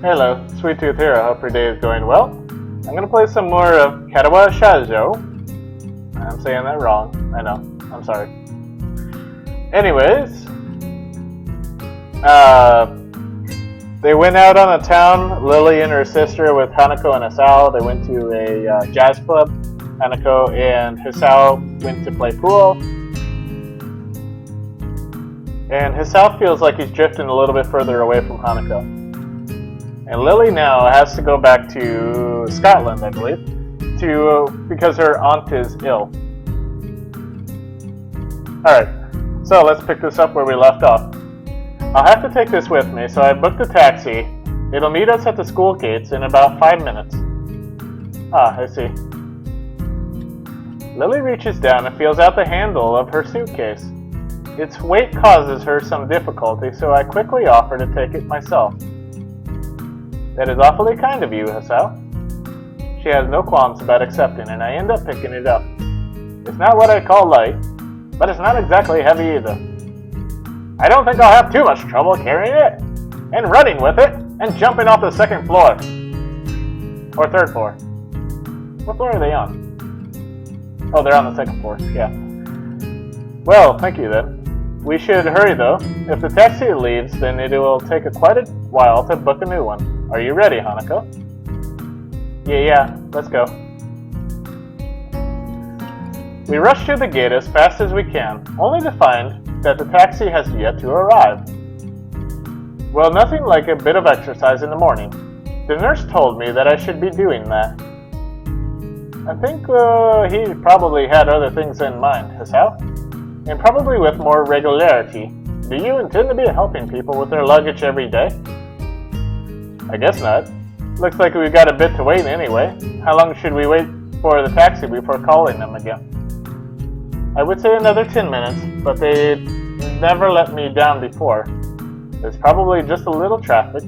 Hello, Sweet Tooth here. I hope your day is going well. I'm going to play some more of Katawa Shoujo. I'm saying that wrong. I know. I'm sorry. Anyways, they went out on a town, Lily and her sister with Hanako and Hisao. They went to a jazz club. Hanako and Hisao went to play pool. And Hisao feels like he's drifting a little bit further away from Hanako. And Lily now has to go back to Scotland, I believe, because her aunt is ill. Alright, so let's pick this up where we left off. I'll have to take this with me, so I booked a taxi. It'll meet us at the school gates in about 5 minutes. Ah, I see. Lily reaches down and feels out the handle of her suitcase. Its weight causes her some difficulty, so I quickly offer to take it myself. That is awfully kind of you, Hisao. She has no qualms about accepting, and I end up picking it up. It's not what I call light, but it's not exactly heavy either. I don't think I'll have too much trouble carrying it, and running with it, and jumping off the second floor. Or third floor. What floor are they on? Oh, they're on the second floor, yeah. Well, thank you then. We should hurry though. If the taxi leaves, then it will take quite a while to book a new one. Are you ready, Hanako? Yeah, let's go. We rush to the gate as fast as we can, only to find that the taxi has yet to arrive. Well, nothing like a bit of exercise in the morning. The nurse told me that I should be doing that. I think he probably had other things in mind, Hisao. And probably with more regularity. Do you intend to be helping people with their luggage every day? I guess not. Looks like we've got a bit to wait anyway. How long should we wait for the taxi before calling them again? I would say another 10 minutes, but they never let me down before. There's probably just a little traffic.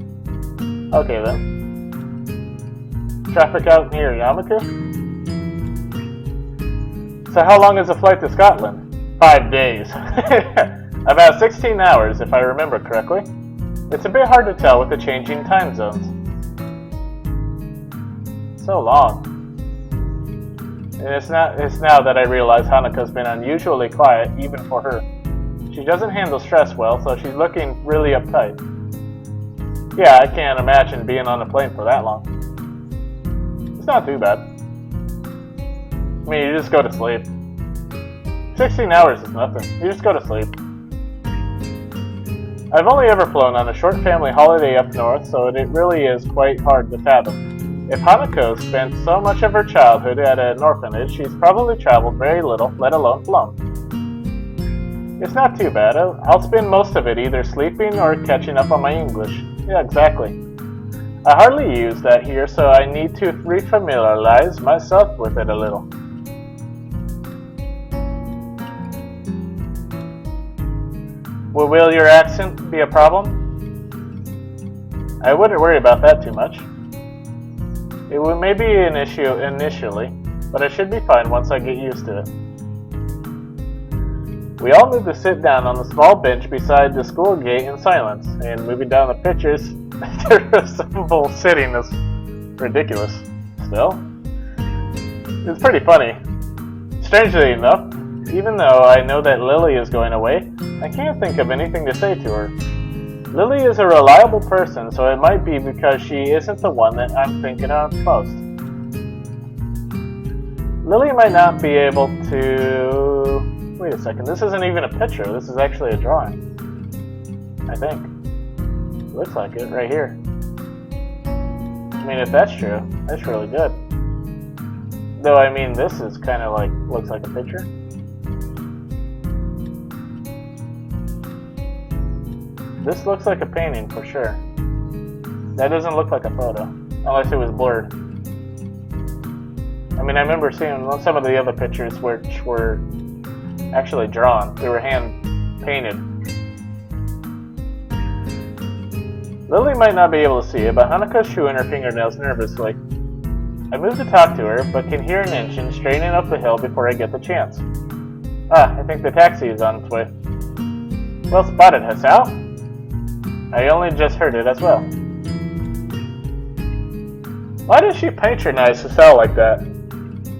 Okay then. Traffic out near Yamaku? So how long is the flight to Scotland? 5 days. About 16 hours, if I remember correctly. It's a bit hard to tell with the changing time zones. So long. And it's now that I realize Hanako's been unusually quiet, even for her. She doesn't handle stress well, so she's looking really uptight. Yeah, I can't imagine being on a plane for that long. It's not too bad. I mean, you just go to sleep. 16 hours is nothing. You just go to sleep. I've only ever flown on a short family holiday up north, so it really is quite hard to fathom. If Hanako spent so much of her childhood at an orphanage, she's probably traveled very little, let alone flown. It's not too bad. I'll spend most of it either sleeping or catching up on my English. Yeah, exactly. I hardly use that here, so I need to refamiliarize myself with it a little. Will your accent be a problem? I wouldn't worry about that too much. It may be an issue initially, but I should be fine once I get used to it. We all move to sit down on the small bench beside the school gate in silence, and moving down the pictures, their resemble sitting is ridiculous. Still, it's pretty funny. Strangely enough, even though I know that Lily is going away, I can't think of anything to say to her. Lily is a reliable person, so it might be because she isn't the one that I'm thinking of most. Lily might not be able to... Wait a second, this isn't even a picture, this is actually a drawing. I think. Looks like it, right here. I mean, if that's true, that's really good. Though, I mean, this is kind of like, looks like a picture. This looks like a painting for sure. That doesn't look like a photo, unless it was blurred. I mean, I remember seeing some of the other pictures which were actually drawn. They were hand painted. Lily might not be able to see it, but Hanako's chewing her fingernails nervously. I move to talk to her, but can hear an engine straining up the hill before I get the chance. Ah, I think the taxi is on its way. Well spotted, Hisao. I only just heard it as well. Why did she patronize Asao like that?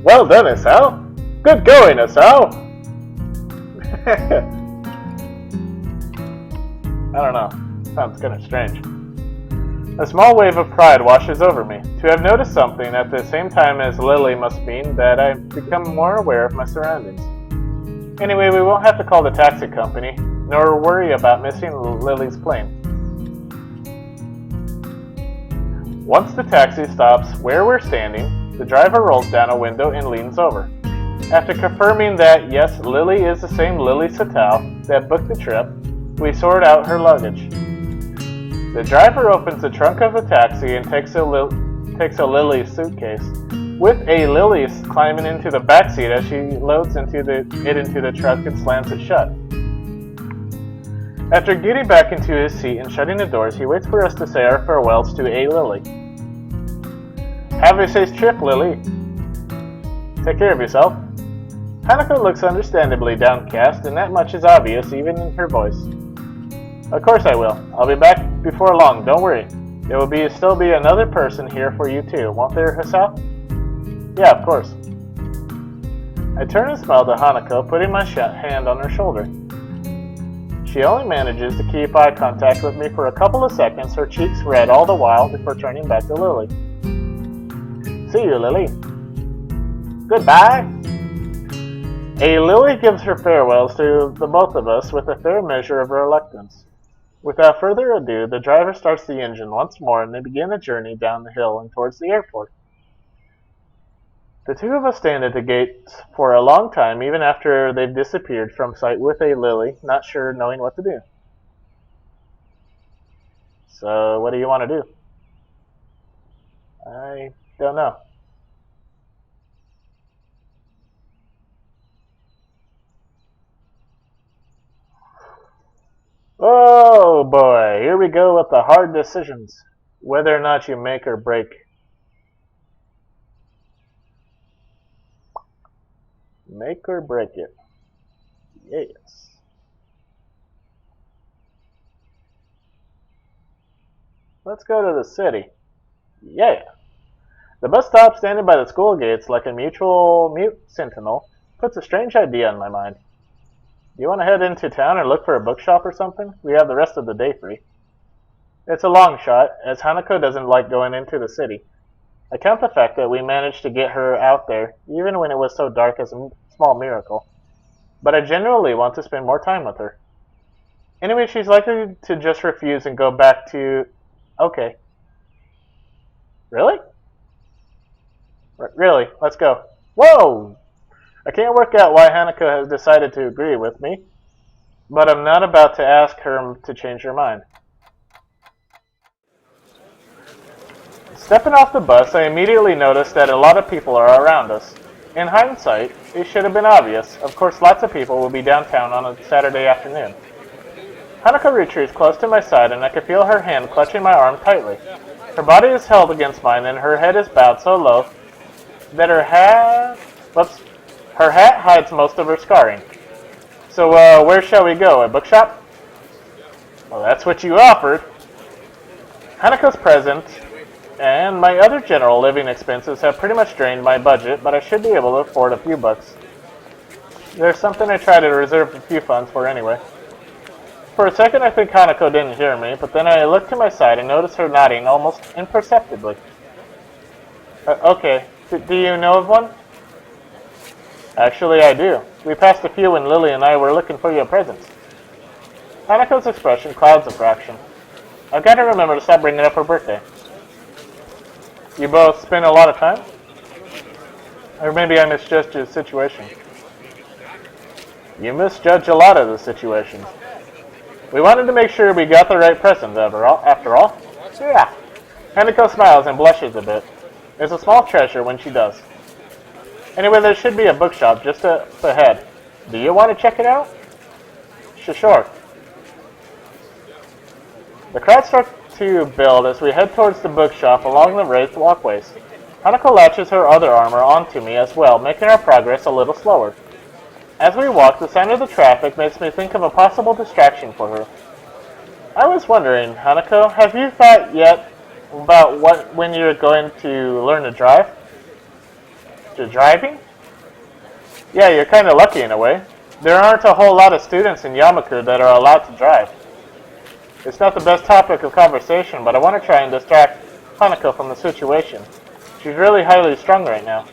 Well done, Asao. Good going, Asao. I don't know. Sounds kind of strange. A small wave of pride washes over me. To have noticed something at the same time as Lily must mean that I've become more aware of my surroundings. Anyway, we won't have to call the taxi company, nor worry about missing Lily's plane. Once the taxi stops where we're standing, the driver rolls down a window and leans over. After confirming that, yes, Lily is the same Lily Satao that booked the trip, we sort out her luggage. The driver opens the trunk of the taxi and takes a Lily suitcase, with a Lily climbing into the backseat as she loads into the truck and slams it shut. After getting back into his seat and shutting the doors, he waits for us to say our farewells to a Lily. Have a safe trip, Lily. Take care of yourself. Hanako looks understandably downcast, and that much is obvious even in her voice. Of course I will. I'll be back before long, don't worry. There will still be another person here for you too, won't there, Hasao? Yeah, of course. I turn and smile to Hanako, putting my hand on her shoulder. She only manages to keep eye contact with me for a couple of seconds, her cheeks red all the while before turning back to Lily. See you, Lily. Goodbye. A Lily gives her farewells to the both of us with a fair measure of reluctance. Without further ado, the driver starts the engine once more and they begin the journey down the hill and towards the airport. The two of us stand at the gates for a long time, even after they've disappeared from sight with a Lily, not sure knowing what to do. So, what do you want to do? I don't know. Oh boy, here we go with the hard decisions. Whether or not you make or break. Make or break it. Yes. Let's go to the city. Yeah. The bus stop standing by the school gates like a mute sentinel puts a strange idea in my mind. Do you want to head into town or look for a bookshop or something? We have the rest of the day free. It's a long shot, as Hanako doesn't like going into the city. I count the fact that we managed to get her out there, even when it was so dark, as a small miracle. But I genuinely want to spend more time with her. Anyway, she's likely to just refuse and go back to... Okay. Really? Really, let's go. Whoa! I can't work out why Hanako has decided to agree with me, but I'm not about to ask her to change her mind. Stepping off the bus, I immediately noticed that a lot of people are around us. In hindsight, it should have been obvious. Of course, lots of people will be downtown on a Saturday afternoon. Hanako retreats close to my side, and I can feel her hand clutching my arm tightly. Her body is held against mine, and her head is bowed so low that her hat hides most of her scarring. So, where shall we go? A bookshop? Well, that's what you offered. Hanako's present and my other general living expenses have pretty much drained my budget, but I should be able to afford a few bucks. There's something I try to reserve a few funds for anyway. For a second I think Hanako didn't hear me, but then I looked to my side and noticed her nodding almost imperceptibly. Okay, do you know of one? Actually, I do. We passed a few when Lily and I were looking for your presents. Hanako's expression clouds a fraction. I've got to remember to stop bringing up her birthday. You both spend a lot of time? Or maybe I misjudged the situation. You misjudge a lot of the situations. We wanted to make sure we got the right present after all. Yeah. Hanako smiles and blushes a bit. It's a small treasure when she does. Anyway, there should be a bookshop just up ahead. Do you want to check it out? Sure. The crowd starts to build as we head towards the bookshop along the raised walkways. Hanako latches her other armor onto me as well, making our progress a little slower. As we walk, the sound of the traffic makes me think of a possible distraction for her. I was wondering, Hanako, have you thought yet About when you're going to learn to drive? To driving? Yeah, you're kind of lucky in a way. There aren't a whole lot of students in Yamaku that are allowed to drive. It's not the best topic of conversation, but I want to try and distract Hanako from the situation. She's really highly strung right now.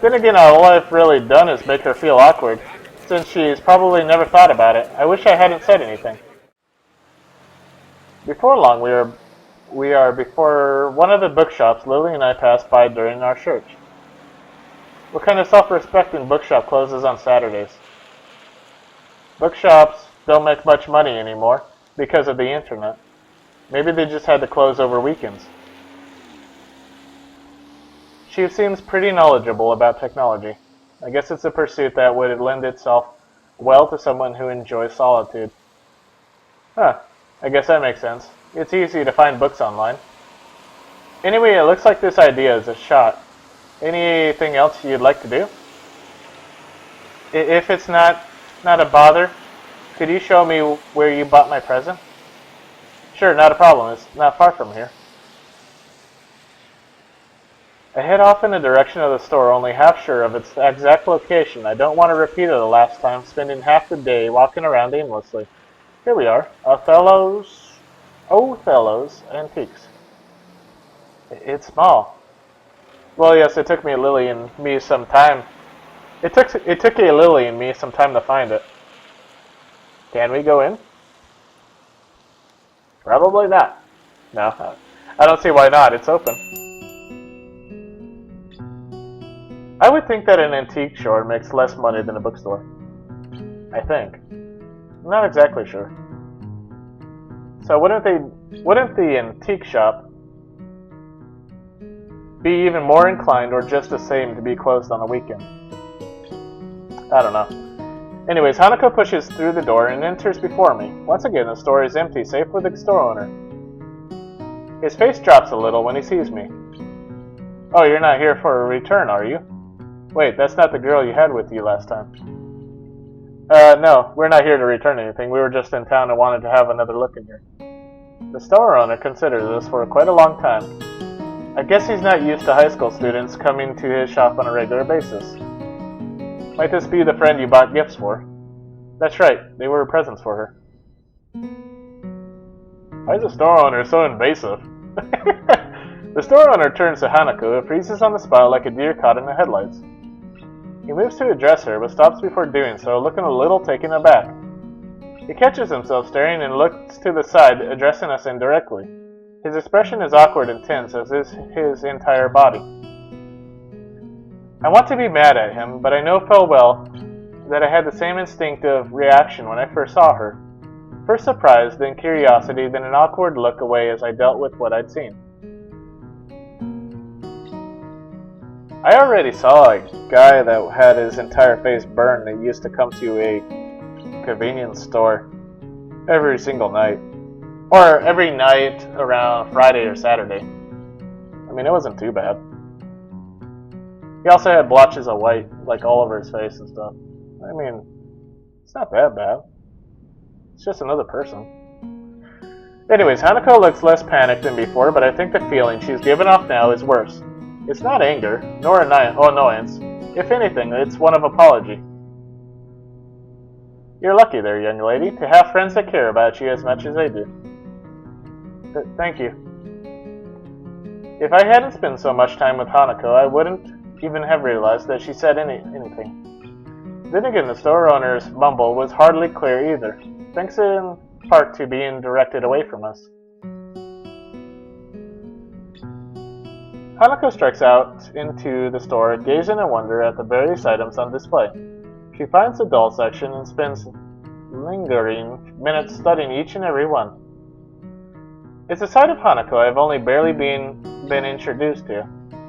Then again, all I've really done is make her feel awkward, since she's probably never thought about it. I wish I hadn't said anything. Before long, we are before one of the bookshops Lily and I passed by during our search. What kind of self-respecting bookshop closes on Saturdays? Bookshops don't make much money anymore because of the internet. Maybe they just had to close over weekends. She seems pretty knowledgeable about technology. I guess it's a pursuit that would lend itself well to someone who enjoys solitude. Huh, I guess that makes sense. It's easy to find books online. Anyway, it looks like this idea is a shot. Anything else you'd like to do? If it's not a bother, could you show me where you bought my present? Sure, not a problem. It's not far from here. I head off in the direction of the store, only half sure of its exact location. I don't want to repeat it the last time, spending half the day walking around aimlessly. Here we are, Othello's Antiques. It's small. Well, yes, it took Lily and me some time. It took Lily and me some time to find it. Can we go in? Probably not. No, I don't see why not. It's open. I would think that an antique store makes less money than a bookstore. I think. I'm not exactly sure. So wouldn't the antique shop be even more inclined or just the same to be closed on a weekend? I don't know. Anyways, Hanako pushes through the door and enters before me. Once again, the store is empty, save for the store owner. His face drops a little when he sees me. Oh, you're not here for a return, are you? Wait, that's not the girl you had with you last time. No, we're not here to return anything. We were just in town and wanted to have another look in here. The store owner considered this for quite a long time. I guess he's not used to high school students coming to his shop on a regular basis. Might this be the friend you bought gifts for? That's right, they were presents for her. Why is the store owner so invasive? The store owner turns to Hanako and freezes on the spot like a deer caught in the headlights. He moves to address her, but stops before doing so, looking a little taken aback. He catches himself staring and looks to the side, addressing us indirectly. His expression is awkward and tense, as is his entire body. I want to be mad at him, but I know full well that I had the same instinctive reaction when I first saw her. First surprise, then curiosity, then an awkward look away as I dealt with what I'd seen. I already saw a guy that had his entire face burned that used to come to a convenience store every single night. Or every night around Friday or Saturday. I mean, it wasn't too bad. He also had blotches of white, like all over his face and stuff. I mean, it's not that bad. It's just another person. Anyways, Hanako looks less panicked than before, but I think the feeling she's given off now is worse. It's not anger, nor annoyance. If anything, it's one of apology. You're lucky there, young lady, to have friends that care about you as much as I do. Thank you. If I hadn't spent so much time with Hanako, I wouldn't even have realized that she said anything. Then again, the store owner's mumble was hardly clear either, thanks in part to being directed away from us. Hanako strikes out into the store, gazing in wonder at the various items on display. She finds the doll section and spends lingering minutes studying each and every one. It's a side of Hanako I've only barely been introduced to.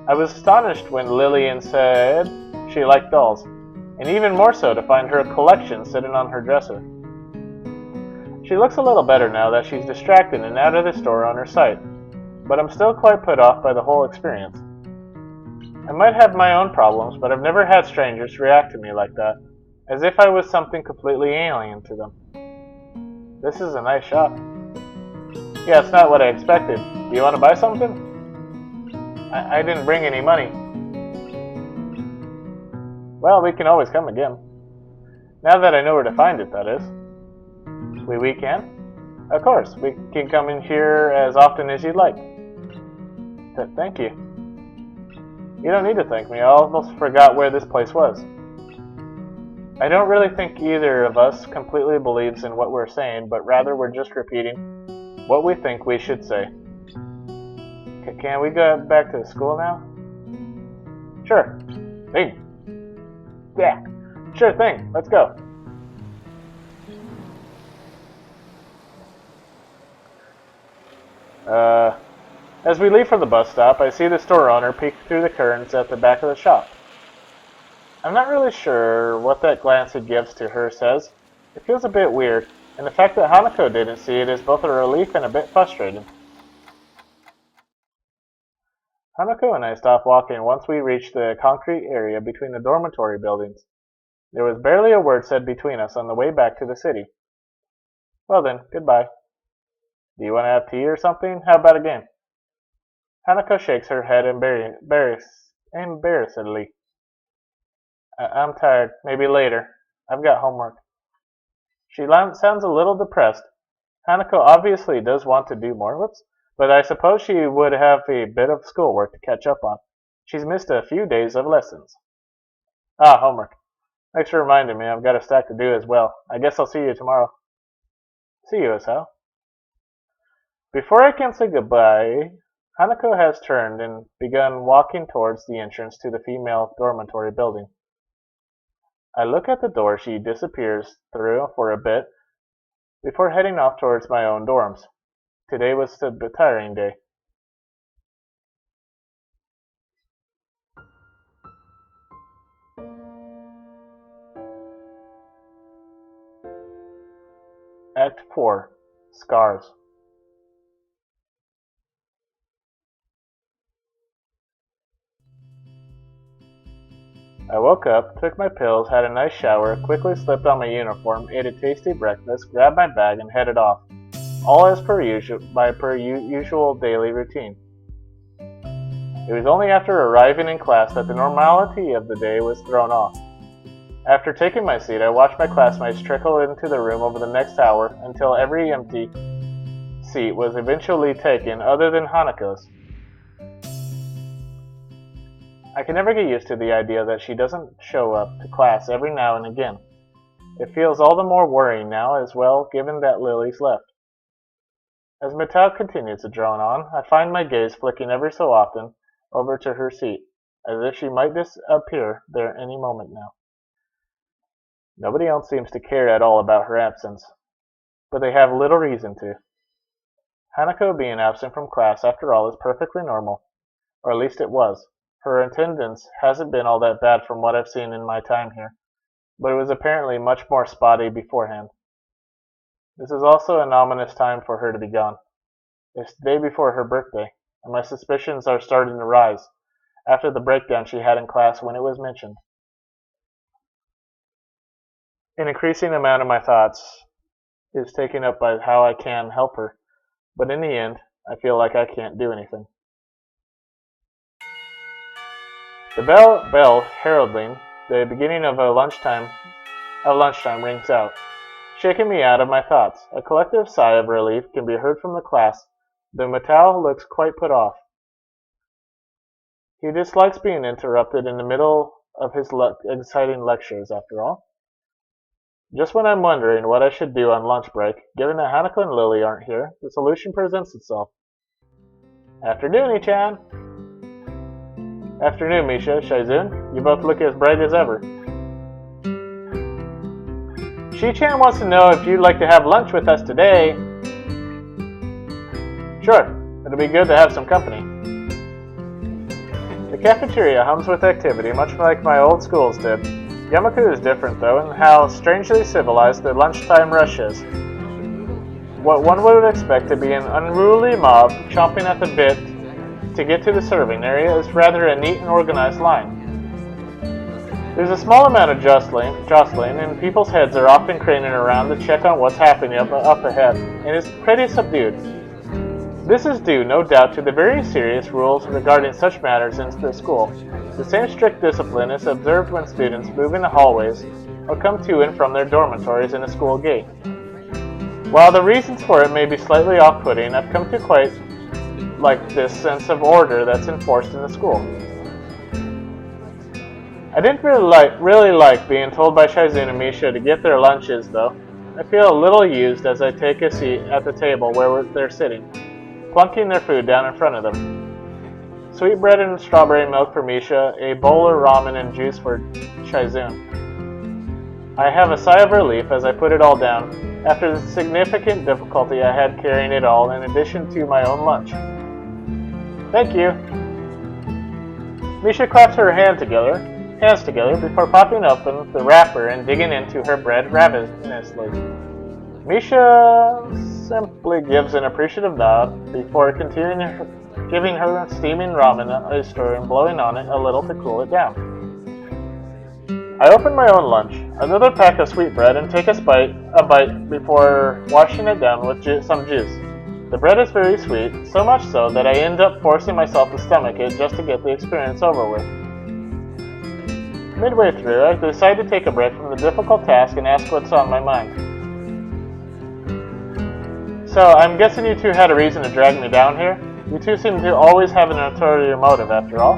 I was astonished when Lillian said she liked dolls, and even more so to find her collection sitting on her dresser. She looks a little better now that she's distracted and out of the store on her sight, but I'm still quite put off by the whole experience. I might have my own problems, but I've never had strangers react to me like that, as if I was something completely alien to them. This is a nice shop. Yeah, it's not what I expected. Do you want to buy something? I didn't bring any money. Well, we can always come again. Now that I know where to find it, that is. We can? Of course, we can come in here as often as you'd like. Thank you. You don't need to thank me. I almost forgot where this place was. I don't really think either of us completely believes in what we're saying, but rather we're just repeating what we think we should say. Can we go back to school now? Sure. Hey. Yeah. Sure thing. Let's go. As we leave for the bus stop, I see the store owner peek through the curtains at the back of the shop. I'm not really sure what that glance he gives to her says. It feels a bit weird, and the fact that Hanako didn't see it is both a relief and a bit frustrating. Hanako and I stopped walking once we reached the concrete area between the dormitory buildings. There was barely a word said between us on the way back to the city. Well then, goodbye. Do you want to have tea or something? How about a game? Hanako shakes her head embarrassedly. I'm tired. Maybe later. I've got homework. She sounds a little depressed. Hanako obviously does want to do more, but I suppose she would have a bit of schoolwork to catch up on. She's missed a few days of lessons. Ah, homework. Thanks for reminding me. I've got a stack to do as well. I guess I'll see you tomorrow. See you, Asao. Before I can say goodbye, Hanako has turned and begun walking towards the entrance to the female dormitory building. I look at the door she disappears through for a bit before heading off towards my own dorms. Today was the tiring day. Act 4. Scars. I woke up, took my pills, had a nice shower, quickly slipped on my uniform, ate a tasty breakfast, grabbed my bag, and headed off. All as per usual daily routine. It was only after arriving in class that the normality of the day was thrown off. After taking my seat, I watched my classmates trickle into the room over the next hour until every empty seat was eventually taken other than Hanako's. I can never get used to the idea that she doesn't show up to class every now and again. It feels all the more worrying now as well, given that Lily's left. As Mitao continues to drone on, I find my gaze flicking every so often over to her seat, as if she might disappear there any moment now. Nobody else seems to care at all about her absence, but they have little reason to. Hanako being absent from class, after all, is perfectly normal, or at least it was. Her attendance hasn't been all that bad from what I've seen in my time here, but it was apparently much more spotty beforehand. This is also an ominous time for her to be gone. It's the day before her birthday, and my suspicions are starting to rise, after the breakdown she had in class when it was mentioned. An increasing amount of my thoughts is taken up by how I can help her, but in the end, I feel like I can't do anything. The bell heralding the beginning of lunchtime rings out, shaking me out of my thoughts. A collective sigh of relief can be heard from the class, though Mitao looks quite put off. He dislikes being interrupted in the middle of his exciting lectures, after all. Just when I'm wondering what I should do on lunch break, given that Hanako and Lily aren't here, the solution presents itself. Afternoon, Ichan! Afternoon, Misha, Shaizun. You both look as bright as ever. Shi-chan wants to know if you'd like to have lunch with us today. Sure, it'll be good to have some company. The cafeteria hums with activity, much like my old schools did. Yamaku is different, though, in how strangely civilized the lunchtime rush is. What one would expect to be an unruly mob chomping at the bit to get to the serving area is rather a neat and organized line. There's a small amount of jostling, and people's heads are often craning around to check on what's happening up ahead, and it's pretty subdued. This is due, no doubt, to the very serious rules regarding such matters in the school. The same strict discipline is observed when students move in the hallways or come to and from their dormitories in a school gate. While the reasons for it may be slightly off-putting, I've come to quite like this sense of order that's enforced in the school. I didn't really like being told by Shizune and Misha to get their lunches, though. I feel a little used as I take a seat at the table where they're sitting, plunking their food down in front of them. Sweetbread and strawberry milk for Misha, a bowl of ramen and juice for Shizune. I have a sigh of relief as I put it all down, after the significant difficulty I had carrying it all in addition to my own lunch. Thank you. Misha claps her hands together before popping open the wrapper and digging into her bread ravenously. Misha simply gives an appreciative nod before giving her steaming ramen a stir and blowing on it a little to cool it down. I open my own lunch, another pack of sweetbread, and take a bite before washing it down with some juice. The bread is very sweet, so much so that I end up forcing myself to stomach it just to get the experience over with. Midway through, I decide to take a break from the difficult task and ask what's on my mind. So, I'm guessing you two had a reason to drag me down here? You two seem to always have an ulterior motive, after all.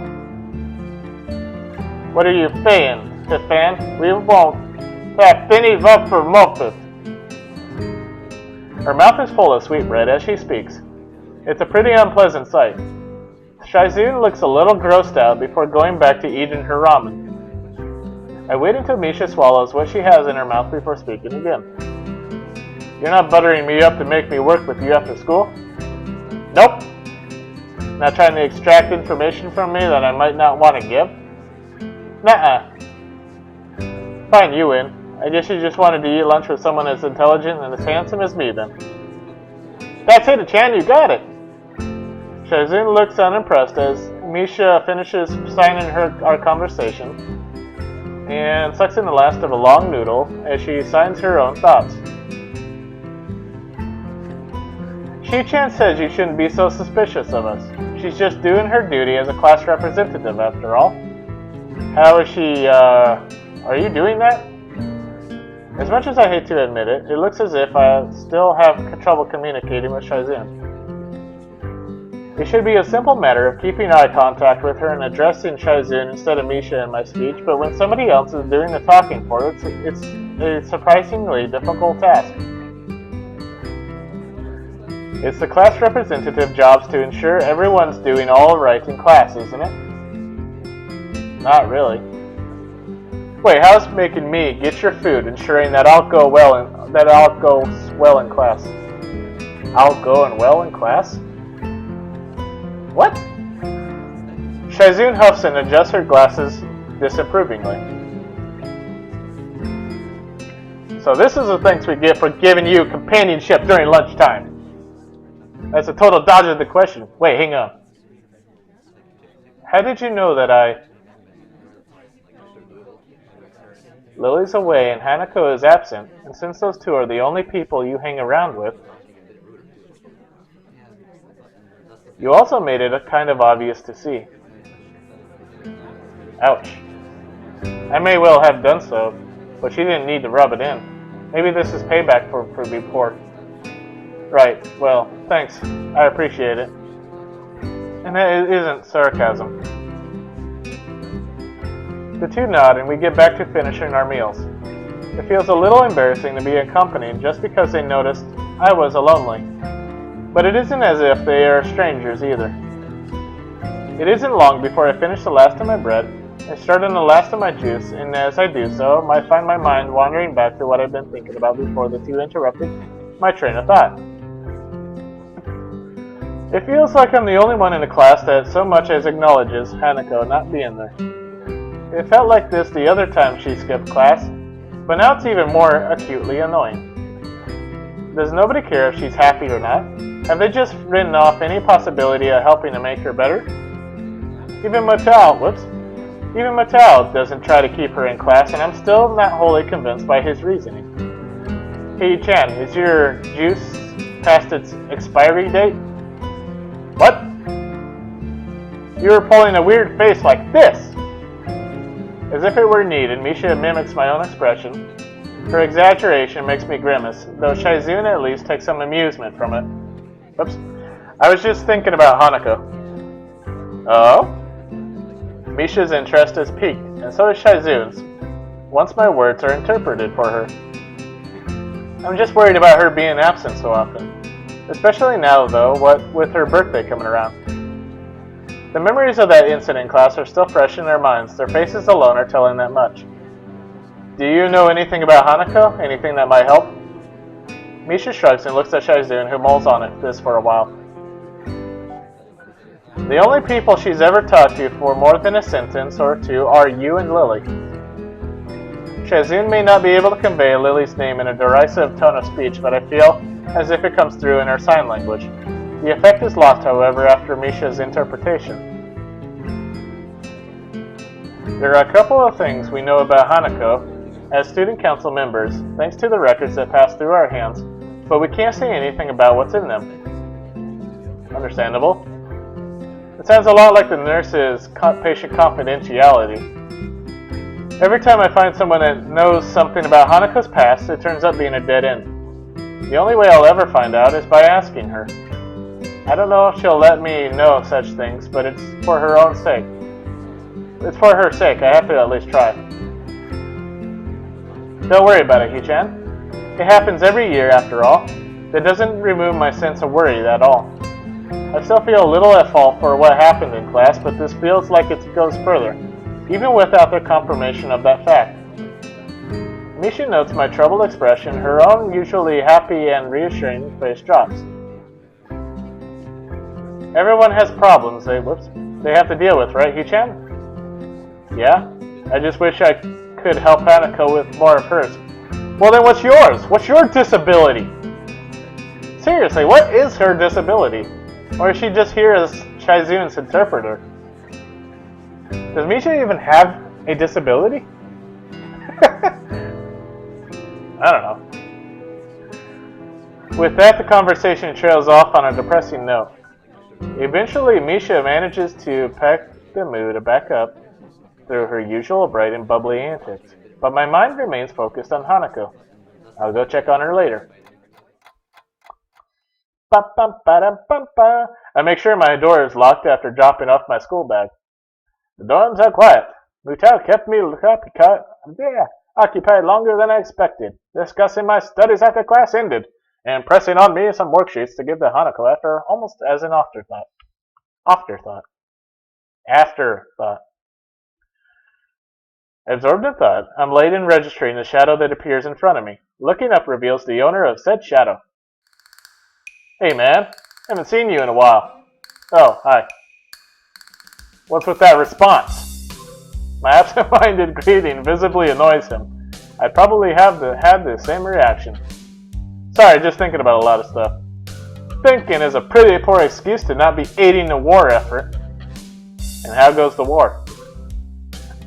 What are you saying, Stefan? We won't have pennies up for muffins. Her mouth is full of sweetbread as she speaks. It's a pretty unpleasant sight. Shizune looks a little grossed out before going back to eating her ramen. I wait until Misha swallows what she has in her mouth before speaking again. You're not buttering me up to make me work with you after school? Nope. Not trying to extract information from me that I might not want to give? Nuh-uh. Fine, you win. I guess you just wanted to eat lunch with someone as intelligent and as handsome as me, then. That's it, Chan, you got it! Shizune looks unimpressed as Misha finishes signing our conversation and sucks in the last of a long noodle as she signs her own thoughts. Shi-chan says you shouldn't be so suspicious of us. She's just doing her duty as a class representative, after all. How is she, are you doing that? As much as I hate to admit it, it looks as if I still have trouble communicating with Shizune. It should be a simple matter of keeping eye contact with her and addressing Shizune instead of Misha in my speech, but when somebody else is doing the talking for it, it's a surprisingly difficult task. It's the class representative jobs to ensure everyone's doing all right in class, isn't it? Not really. Wait, how's making me get your food ensuring that I'll go well in class? I'll go and well in class? What? Shizune huffs and adjusts her glasses disapprovingly. So this is the thanks we get for giving you companionship during lunchtime. That's a total dodge of the question. Wait, hang on. How did you know that Lily's away and Hanako is absent, and since those two are the only people you hang around with, you also made it a kind of obvious to see. Ouch. I may well have done so, but she didn't need to rub it in. Maybe this is payback for before. Right, well, thanks. I appreciate it. And that isn't sarcasm. The two nod and we get back to finishing our meals. It feels a little embarrassing to be accompanied just because they noticed I was lonely. But it isn't as if they are strangers either. It isn't long before I finish the last of my bread and start on the last of my juice, and as I do so, I find my mind wandering back to what I've been thinking about before the two interrupted my train of thought. It feels like I'm the only one in the class that so much as acknowledges Hanako not being there. It felt like this the other time she skipped class, but now it's even more acutely annoying. Does nobody care if she's happy or not? Have they just written off any possibility of helping to make her better? Even Matao doesn't try to keep her in class, and I'm still not wholly convinced by his reasoning. Hey Chan, is your juice past its expiry date? What? You were pulling a weird face like this! As if it were needed, Misha mimics my own expression. Her exaggeration makes me grimace, though Shaizun at least takes some amusement from it. Oops. I was just thinking about Hanako. Oh? Misha's interest is piqued, and so is Shaizun's, once my words are interpreted for her. I'm just worried about her being absent so often. Especially now, though, what with her birthday coming around. The memories of that incident in class are still fresh in their minds. Their faces alone are telling that much. Do you know anything about Hanako? Anything that might help? Misha shrugs and looks at Shaizun, who mulls on this for a while. The only people she's ever talked to for more than a sentence or two are you and Lily. Shaizun may not be able to convey Lily's name in a derisive tone of speech, but I feel as if it comes through in her sign language. The effect is lost, however, after Misha's interpretation. There are a couple of things we know about Hanako as student council members, thanks to the records that pass through our hands, but we can't say anything about what's in them. Understandable. It sounds a lot like the nurse's patient confidentiality. Every time I find someone that knows something about Hanako's past, it turns up being a dead end. The only way I'll ever find out is by asking her. I don't know if she'll let me know such things, but it's for her own sake. It's for her sake, I have to at least try. Don't worry about it, Hichan. It happens every year, after all. That doesn't remove my sense of worry at all. I still feel a little at fault for what happened in class, but this feels like it goes further, even without the confirmation of that fact. Misha notes my troubled expression. Her own usually happy and reassuring face drops. Everyone has problems they have to deal with, right, Hichan? Yeah? I just wish I could help Hanako with more of hers. Well then what's yours? What's your disability? Seriously, what is her disability? Or is she just here as Shaizun's interpreter? Does Misha even have a disability? I don't know. With that, the conversation trails off on a depressing note. Eventually, Misha manages to pack the mood back up through her usual bright and bubbly antics, but my mind remains focused on Hanako. I'll go check on her later. I make sure my door is locked after dropping off my school bag. The dorms are quiet. Mutao kept me occupied longer than I expected, discussing my studies after class ended, and pressing on me some worksheets to give to Hanako after almost as an afterthought. Absorbed in thought, I'm late in registering the shadow that appears in front of me. Looking up reveals the owner of said shadow. Hey man, haven't seen you in a while. Oh, hi. What's with that response? My absent-minded greeting visibly annoys him. I'd probably had the same reaction. Sorry, just thinking about a lot of stuff. Thinking is a pretty poor excuse to not be aiding the war effort. And how goes the war?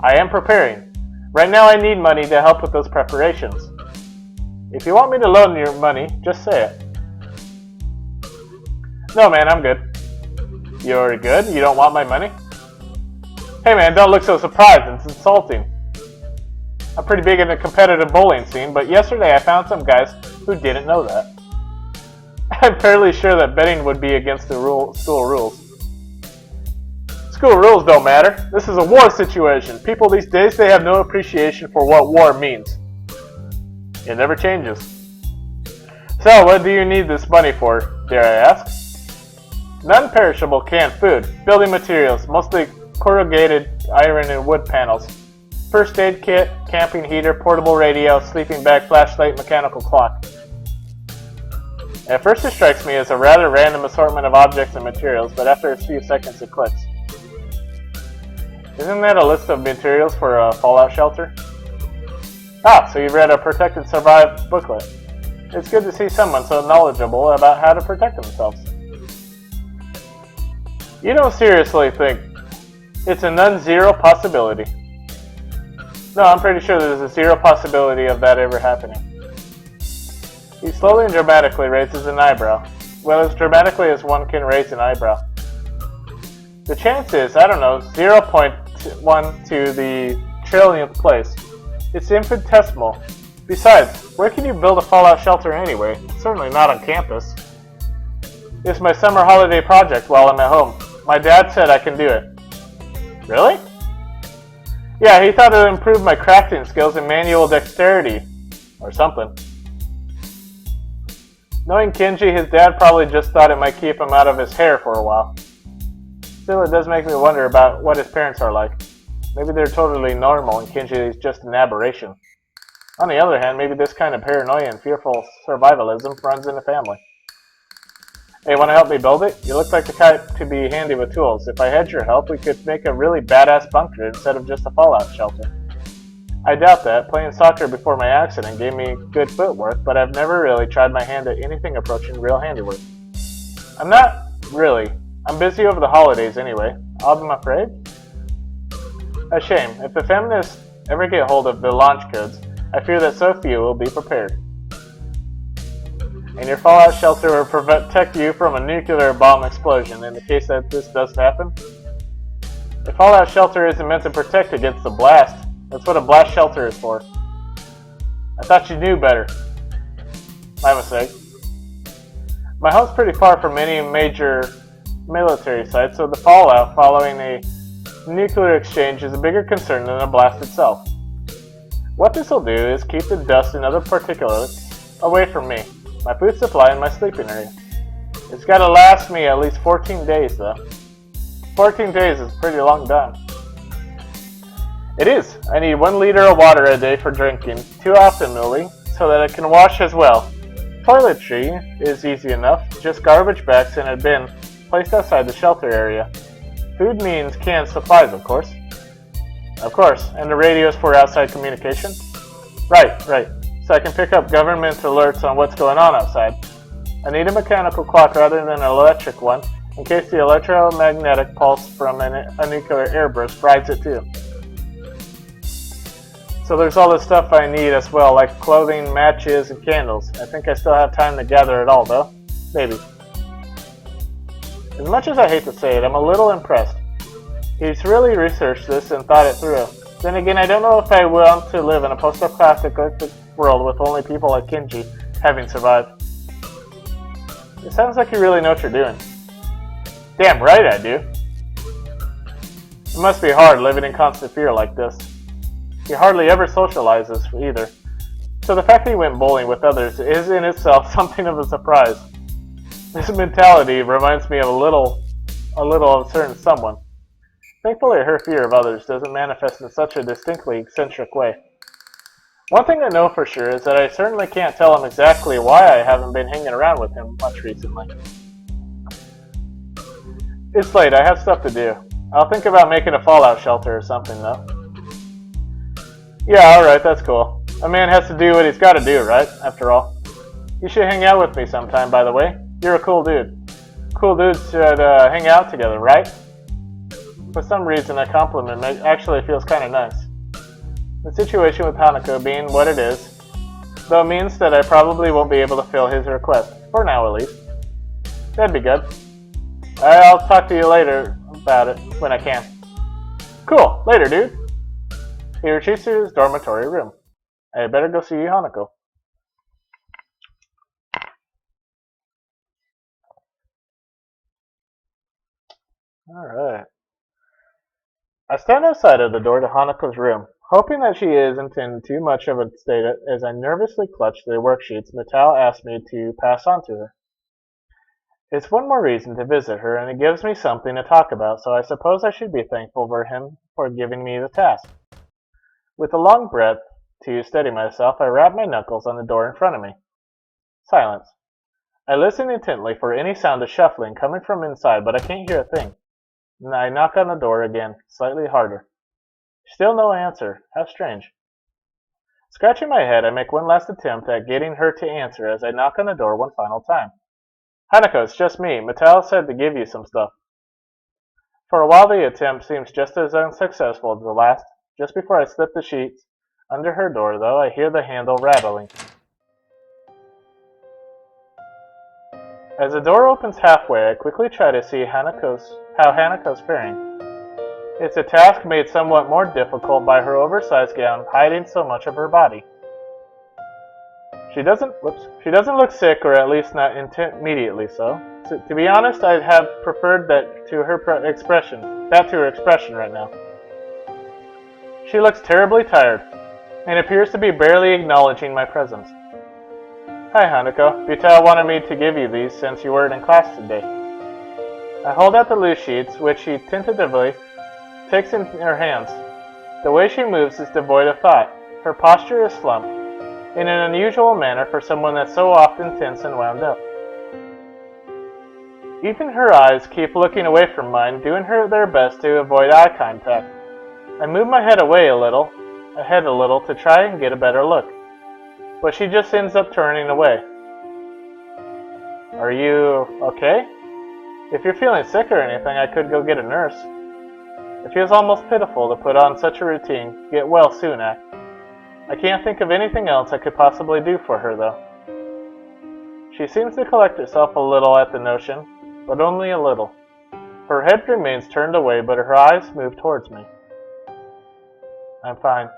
I am preparing. Right now I need money to help with those preparations. If you want me to loan your money, just say it. No man, I'm good. You're good? You don't want my money? Hey man, don't look so surprised, it's insulting. I'm pretty big in the competitive bowling scene, but yesterday I found some guys who didn't know that. I'm fairly sure that betting would be against the school rules. School rules don't matter. This is a war situation. People these days, they have no appreciation for what war means. It never changes. So, what do you need this money for, dare I ask? Non-perishable canned food, building materials, mostly corrugated iron and wood panels, first aid kit, camping heater, portable radio, sleeping bag, flashlight, mechanical clock. At first it strikes me as a rather random assortment of objects and materials, but after a few seconds it clicks. Isn't that a list of materials for a fallout shelter? Ah, so you've read a Protect and Survive booklet. It's good to see someone so knowledgeable about how to protect themselves. You don't seriously think it's a non-zero possibility? No, I'm pretty sure there's a zero possibility of that ever happening. He slowly and dramatically raises an eyebrow. Well, as dramatically as one can raise an eyebrow. The chance is, I don't know, 0.1 to the trillionth place. It's infinitesimal. Besides, where can you build a fallout shelter anyway? Certainly not on campus. It's my summer holiday project while I'm at home. My dad said I can do it. Really? Yeah, he thought it would improve my crafting skills and manual dexterity. Or something. Knowing Kenji, his dad probably just thought it might keep him out of his hair for a while. Still, it does make me wonder about what his parents are like. Maybe they're totally normal and Kenji is just an aberration. On the other hand, maybe this kind of paranoia and fearful survivalism runs in the family. Hey, want to help me build it? You look like the type to be handy with tools. If I had your help, we could make a really badass bunker instead of just a fallout shelter. I doubt that. Playing soccer before my accident gave me good footwork, but I've never really tried my hand at anything approaching real handiwork. I'm not really. I'm busy over the holidays anyway. I'm afraid. A shame. If the feminists ever get hold of the launch codes, I fear that so few will be prepared. And your fallout shelter will protect you from a nuclear bomb explosion in the case that this does happen. The fallout shelter isn't meant to protect against the blast. That's what a blast shelter is for. I thought you knew better. My mistake. My home's pretty far from any major military sites, so the fallout following a nuclear exchange is a bigger concern than the blast itself. What this will do is keep the dust and other particulates away from me, my food supply, and my sleeping area. It's got to last me at least 14 days, though. 14 days is a pretty long time. It is. I need 1 liter of water a day for drinking, 2 optimally, so that I can wash as well. Toiletry is easy enough, just garbage bags in a bin placed outside the shelter area. Food means canned supplies, of course. Of course, and the radios for outside communication? Right. So I can pick up government alerts on what's going on outside. I need a mechanical clock rather than an electric one, in case the electromagnetic pulse from a nuclear airburst frights it too. So there's all this stuff I need as well, like clothing, matches, and candles. I think I still have time to gather it all, though. Maybe. As much as I hate to say it, I'm a little impressed. He's really researched this and thought it through. Then again, I don't know if I want to live in a post-apocalyptic world with only people like Kenji having survived. It sounds like you really know what you're doing. Damn right I do. It must be hard living in constant fear like this. He hardly ever socializes either, so the fact that he went bowling with others is in itself something of a surprise. This mentality reminds me of a little of a certain someone. Thankfully, her fear of others doesn't manifest in such a distinctly eccentric way. One thing I know for sure is that I certainly can't tell him exactly why I haven't been hanging around with him much recently. It's late, I have stuff to do. I'll think about making a fallout shelter or something, though. Yeah, alright, that's cool. A man has to do what he's gotta do, right? After all. You should hang out with me sometime, by the way. You're a cool dude. Cool dudes should hang out together, right? For some reason, that compliment actually feels kinda nice. The situation with Hanako being what it is, though, means that I probably won't be able to fill his request. For now, at least. That'd be good. I'll talk to you later about it, when I can. Cool. Later, dude. He retreats to his dormitory room. I better go see Hanako. Alright. I stand outside of the door to Hanako's room, hoping that she isn't in too much of a state as I nervously clutch the worksheets Mittal asked me to pass on to her. It's one more reason to visit her, and it gives me something to talk about, so I suppose I should be thankful for him for giving me the task. With a long breath to steady myself, I rap my knuckles on the door in front of me. Silence. I listen intently for any sound of shuffling coming from inside, but I can't hear a thing. I knock on the door again, slightly harder. Still no answer. How strange. Scratching my head, I make one last attempt at getting her to answer as I knock on the door one final time. Hanako, it's just me. Mittal said to give you some stuff. For a while the attempt seems just as unsuccessful as the last. Just before I slip the sheets under her door, though, I hear the handle rattling. As the door opens halfway, I quickly try to see how Hanako's faring. It's a task made somewhat more difficult by her oversized gown hiding so much of her body. She doesn't look sick, or at least not immediately so. To be honest, I'd have preferred that to her expression right now. She looks terribly tired, and appears to be barely acknowledging my presence. Hi, Hanako. Buta wanted me to give you these since you weren't in class today. I hold out the loose sheets, which she tentatively takes in her hands. The way she moves is devoid of thought. Her posture is slumped, in an unusual manner for someone that's so often tense and wound up. Even her eyes keep looking away from mine, doing their best to avoid eye contact. I move my head ahead a little to try and get a better look, but she just ends up turning away. Are you okay? If you're feeling sick or anything, I could go get a nurse. It feels almost pitiful to put on such a routine, get well soon act. I can't think of anything else I could possibly do for her, though. She seems to collect herself a little at the notion, but only a little. Her head remains turned away, but her eyes move towards me. I'm fine.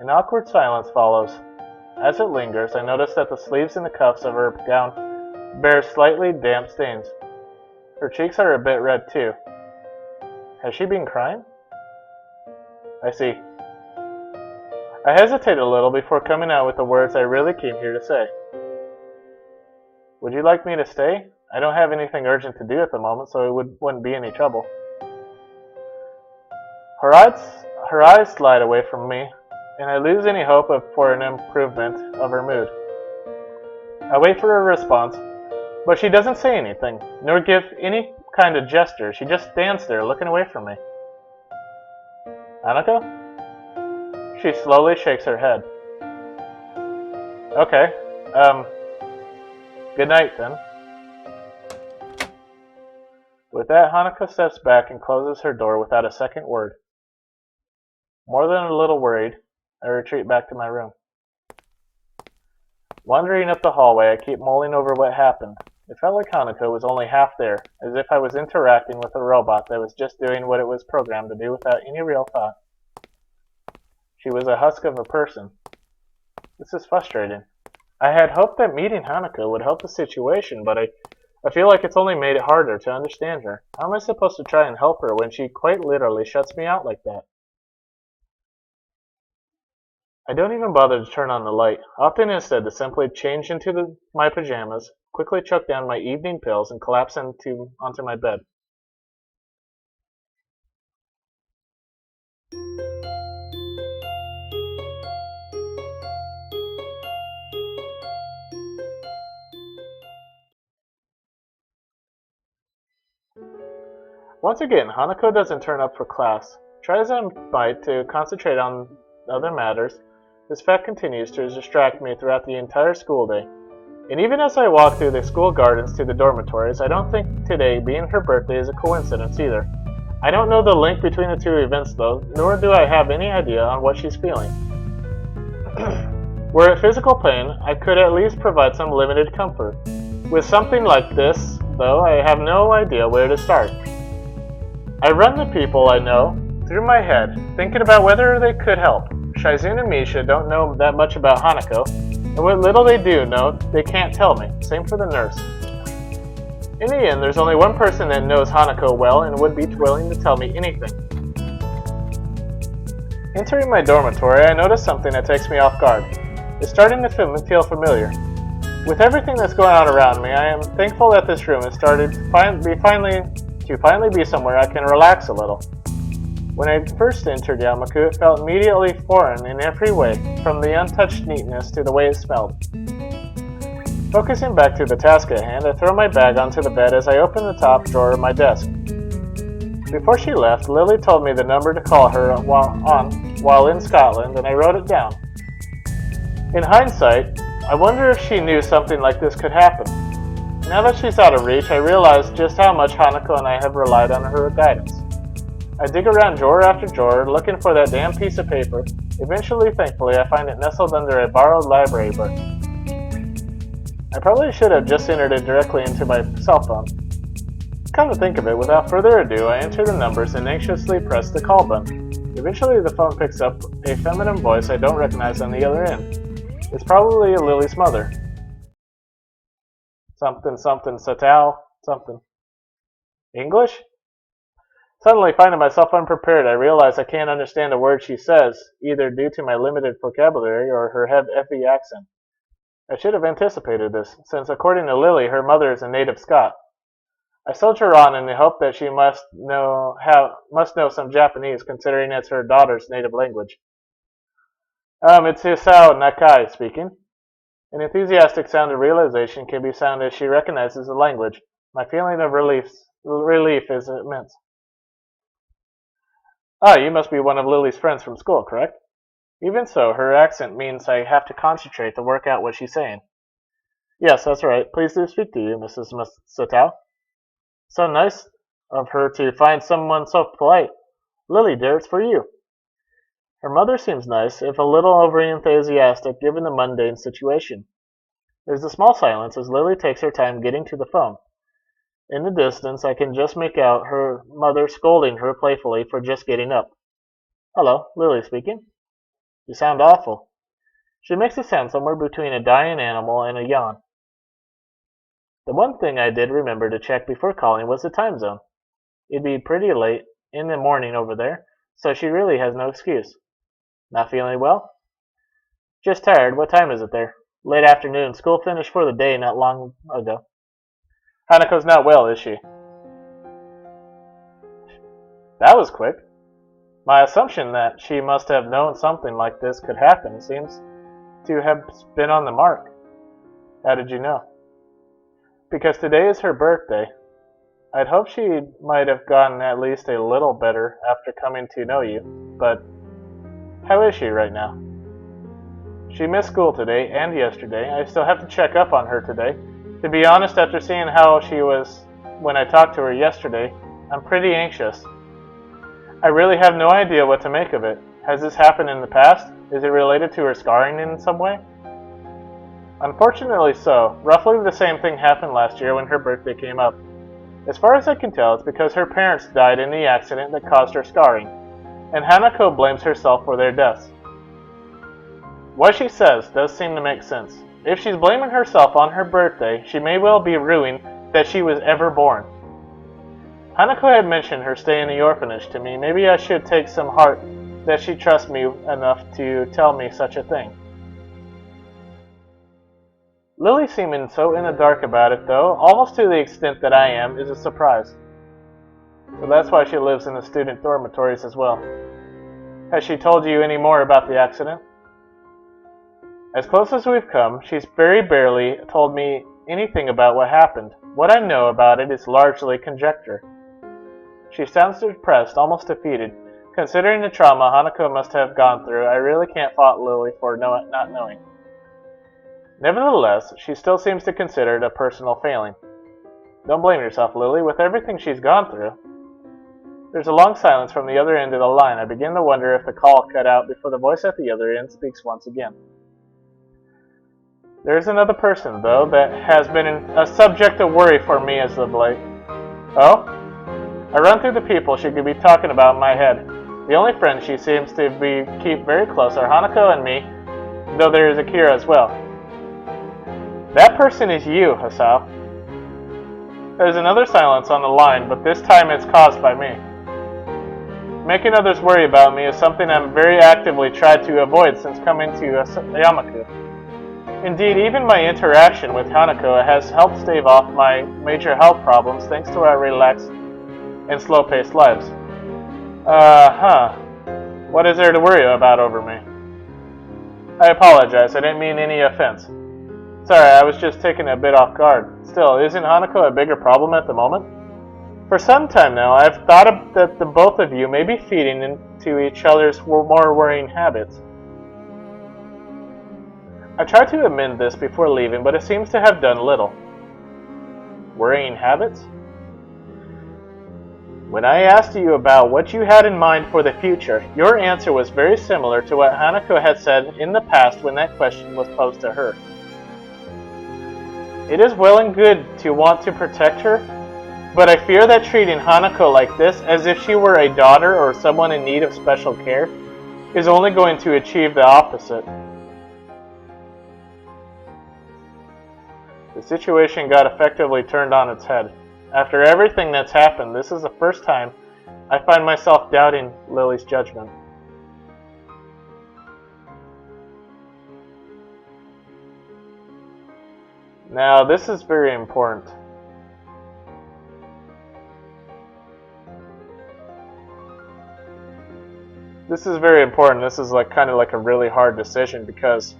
An awkward silence follows. As it lingers, I notice that the sleeves and the cuffs of her gown bear slightly damp stains. Her cheeks are a bit red, too. Has she been crying? I see. I hesitate a little before coming out with the words I really came here to say. Would you like me to stay? I don't have anything urgent to do at the moment, so it wouldn't be any trouble. Her eyes slide away from me, and I lose any hope for an improvement of her mood. I wait for a response, but she doesn't say anything, nor give any kind of gesture. She just stands there looking away from me. Hanako? She slowly shakes her head. Okay, good night then. With that, Hanako steps back and closes her door without a second word. More than a little worried, I retreat back to my room. Wandering up the hallway, I keep mulling over what happened. It felt like Hanako was only half there, as if I was interacting with a robot that was just doing what it was programmed to do without any real thought. She was a husk of a person. This is frustrating. I had hoped that meeting Hanako would help the situation, but I feel like it's only made it harder to understand her. How am I supposed to try and help her when she quite literally shuts me out like that? I don't even bother to turn on the light, opting instead to simply change into my pajamas, quickly choke down my evening pills, and collapse onto my bed. Once again, Hanako doesn't turn up for class. Try as I might to concentrate on other matters, this fact continues to distract me throughout the entire school day. And even as I walk through the school gardens to the dormitories, I don't think today being her birthday is a coincidence either. I don't know the link between the two events though, nor do I have any idea on what she's feeling. Were it physical pain, I could at least provide some limited comfort. With something like this, though, I have no idea where to start. I run the people I know through my head, thinking about whether they could help. Shizune and Misha don't know that much about Hanako, and what little they do know, they can't tell me. Same for the nurse. In the end, there's only one person that knows Hanako well and would be willing to tell me anything. Entering my dormitory, I notice something that takes me off guard. It's starting to feel familiar. With everything that's going on around me, I am thankful that this room has started to finally be somewhere I can relax a little. When I first entered Yamaku, it felt immediately foreign in every way, from the untouched neatness to the way it smelled. Focusing back to the task at hand, I throw my bag onto the bed as I open the top drawer of my desk. Before she left, Lily told me the number to call her while in Scotland, and I wrote it down. In hindsight, I wonder if she knew something like this could happen. Now that she's out of reach, I realize just how much Hanako and I have relied on her guidance. I dig around drawer after drawer, looking for that damn piece of paper. Eventually, thankfully, I find it nestled under a borrowed library book. I probably should have just entered it directly into my cell phone. Come to think of it, without further ado, I enter the numbers and anxiously press the call button. Eventually, the phone picks up a feminine voice I don't recognize on the other end. It's probably Lily's mother. Something, something, Satao, something. English? Suddenly, finding myself unprepared, I realize I can't understand a word she says, either due to my limited vocabulary or her heavy accent. I should have anticipated this, since according to Lily, her mother is a native Scot. I soldier on in the hope that she must know some Japanese, considering it's her daughter's native language. It's Hisao Nakai speaking. An enthusiastic sound of realization can be found as she recognizes the language. My feeling of relief is immense. Ah, you must be one of Lily's friends from school, correct? Even so, her accent means I have to concentrate to work out what she's saying. Yes, that's right. Pleased to speak to you, Mrs. Satao. So nice of her to find someone so polite. Lily, dear, it's for you. Her mother seems nice, if a little over-enthusiastic given the mundane situation. There's a small silence as Lily takes her time getting to the phone. In the distance, I can just make out her mother scolding her playfully for just getting up. Hello, Lily speaking. You sound awful. She makes a sound somewhere between a dying animal and a yawn. The one thing I did remember to check before calling was the time zone. It'd be pretty late in the morning over there, so she really has no excuse. Not feeling well? Just tired. What time is it there? Late afternoon. School finished for the day not long ago. Hanako's not well, is she? That was quick. My assumption that she must have known something like this could happen seems to have been on the mark. How did you know? Because today is her birthday. I'd hoped she might have gotten at least a little better after coming to know you, but how is she right now? She missed school today and yesterday. I still have to check up on her today. To be honest, after seeing how she was when I talked to her yesterday, I'm pretty anxious. I really have no idea what to make of it. Has this happened in the past? Is it related to her scarring in some way? Unfortunately so. Roughly the same thing happened last year when her birthday came up. As far as I can tell, it's because her parents died in the accident that caused her scarring, and Hanako blames herself for their deaths. What she says does seem to make sense. If she's blaming herself on her birthday, she may well be ruining that she was ever born. Hanako had mentioned her stay in the orphanage to me. Maybe I should take some heart that she trusts me enough to tell me such a thing. Lily seeming so in the dark about it, though, almost to the extent that I am, is a surprise. So that's why she lives in the student dormitories as well. Has she told you any more about the accident? As close as we've come, she's very barely told me anything about what happened. What I know about it is largely conjecture. She sounds depressed, almost defeated. Considering the trauma Hanako must have gone through, I really can't fault Lily for not knowing. Nevertheless, she still seems to consider it a personal failing. Don't blame yourself, Lily, with everything she's gone through. There's a long silence from the other end of the line. I begin to wonder if the call cut out before the voice at the other end speaks once again. There's another person, though, that has been a subject of worry for me as of late. Oh? I run through the people she could be talking about in my head. The only friends she seems to keep very close are Hanako and me, though there is Akira as well. That person is you, Hisao. There's another silence on the line, but this time it's caused by me. Making others worry about me is something I'm very actively tried to avoid since coming to Yamaku. Indeed, even my interaction with Hanako has helped stave off my major health problems thanks to our relaxed and slow-paced lives. What is there to worry about over me? I apologize, I didn't mean any offense. Sorry, I was just taken a bit off guard. Still, isn't Hanako a bigger problem at the moment? For some time now, I've thought that the both of you may be feeding into each other's more worrying habits. I tried to amend this before leaving, but it seems to have done little. Worrying habits? When I asked you about what you had in mind for the future, your answer was very similar to what Hanako had said in the past when that question was posed to her. It is well and good to want to protect her, But I fear that treating Hanako like this, as if she were a daughter or someone in need of special care, is only going to achieve the opposite. The situation got effectively turned on its head. After everything that's happened, this is the first time I find myself doubting Lily's judgment. Now, this is very important. This is very important. This is kind of like a really hard decision because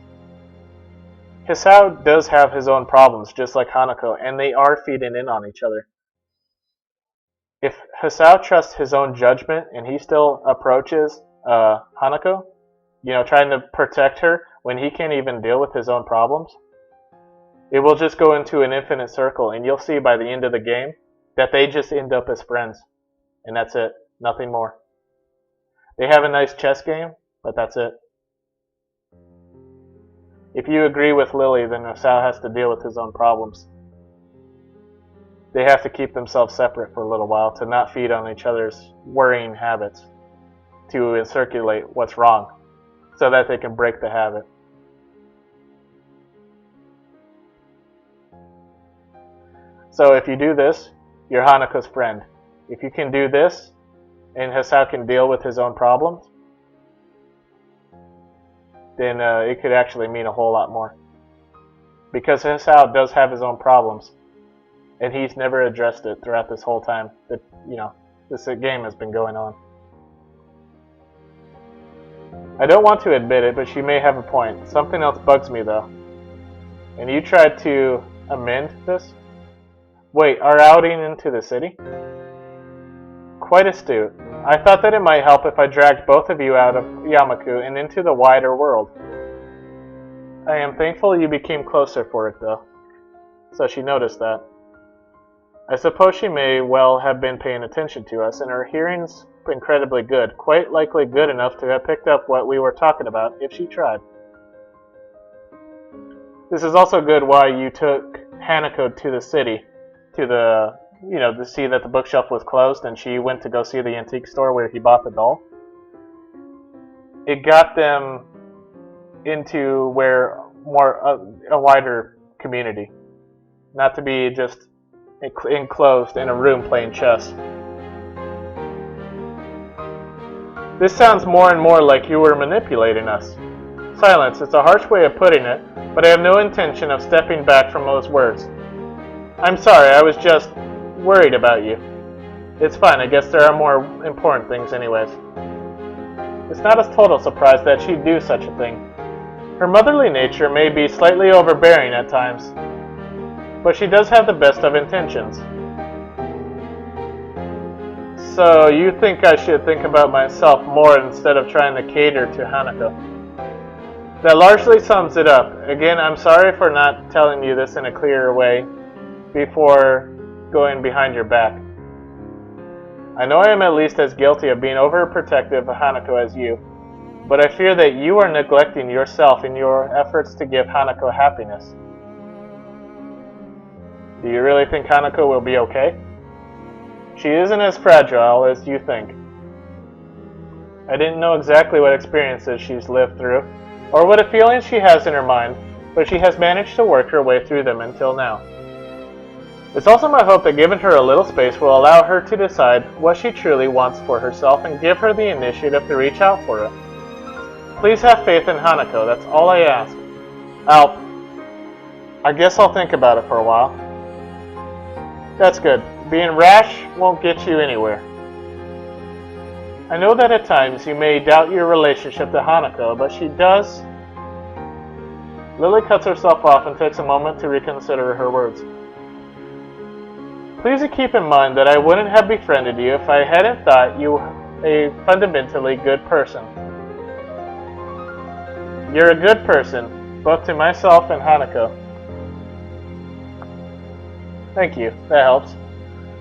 Hisao does have his own problems, just like Hanako, and they are feeding in on each other. If Hisao trusts his own judgment and he still approaches Hanako, trying to protect her when he can't even deal with his own problems, it will just go into an infinite circle, and you'll see by the end of the game that they just end up as friends. And that's it. Nothing more. They have a nice chess game, but that's it. If you agree with Lily, then Hisao has to deal with his own problems. They have to keep themselves separate for a little while to not feed on each other's worrying habits, to circulate what's wrong, so that they can break the habit. So if you do this, you're Hanako's friend. If you can do this, and Hisao can deal with his own problems, then it could actually mean a whole lot more. Because Hisao does have his own problems, and he's never addressed it throughout this whole time that, this game has been going on. I don't want to admit it, but she may have a point. Something else bugs me, though. And you tried to amend this? Wait, our outing into the city? Quite astute. I thought that it might help if I dragged both of you out of Yamaku and into the wider world. I am thankful you became closer for it, though. So she noticed that. I suppose she may well have been paying attention to us, and her hearing's incredibly good, quite likely good enough to have picked up what we were talking about if she tried. This is also good why you took Hanako to the city, to see that the bookshelf was closed, and she went to go see the antique store where he bought the doll. It got them into where a wider community, not to be just enclosed in a room playing chess. This sounds more and more like you were manipulating us. Silence, it's a harsh way of putting it, but I have no intention of stepping back from those words. I'm sorry, I was just worried about you. It's fine, I guess there are more important things anyways. It's not a total surprise that she'd do such a thing. Her motherly nature may be slightly overbearing at times, but she does have the best of intentions. So you think I should think about myself more instead of trying to cater to Hanako? That largely sums it up. Again, I'm sorry for not telling you this in a clearer way before going behind your back. I know I am at least as guilty of being overprotective of Hanako as you, but I fear that you are neglecting yourself in your efforts to give Hanako happiness. Do you really think Hanako will be okay? She isn't as fragile as you think. I didn't know exactly what experiences she's lived through, or what feelings she has in her mind, but she has managed to work her way through them until now. It's also my hope that giving her a little space will allow her to decide what she truly wants for herself and give her the initiative to reach out for it. Please have faith in Hanako, that's all I ask. I guess I'll think about it for a while. That's good. Being rash won't get you anywhere. I know that at times you may doubt your relationship to Hanako, but she does. Lily cuts herself off and takes a moment to reconsider her words. Please keep in mind that I wouldn't have befriended you if I hadn't thought you a fundamentally good person. You're a good person, both to myself and Hanako. Thank you, that helps.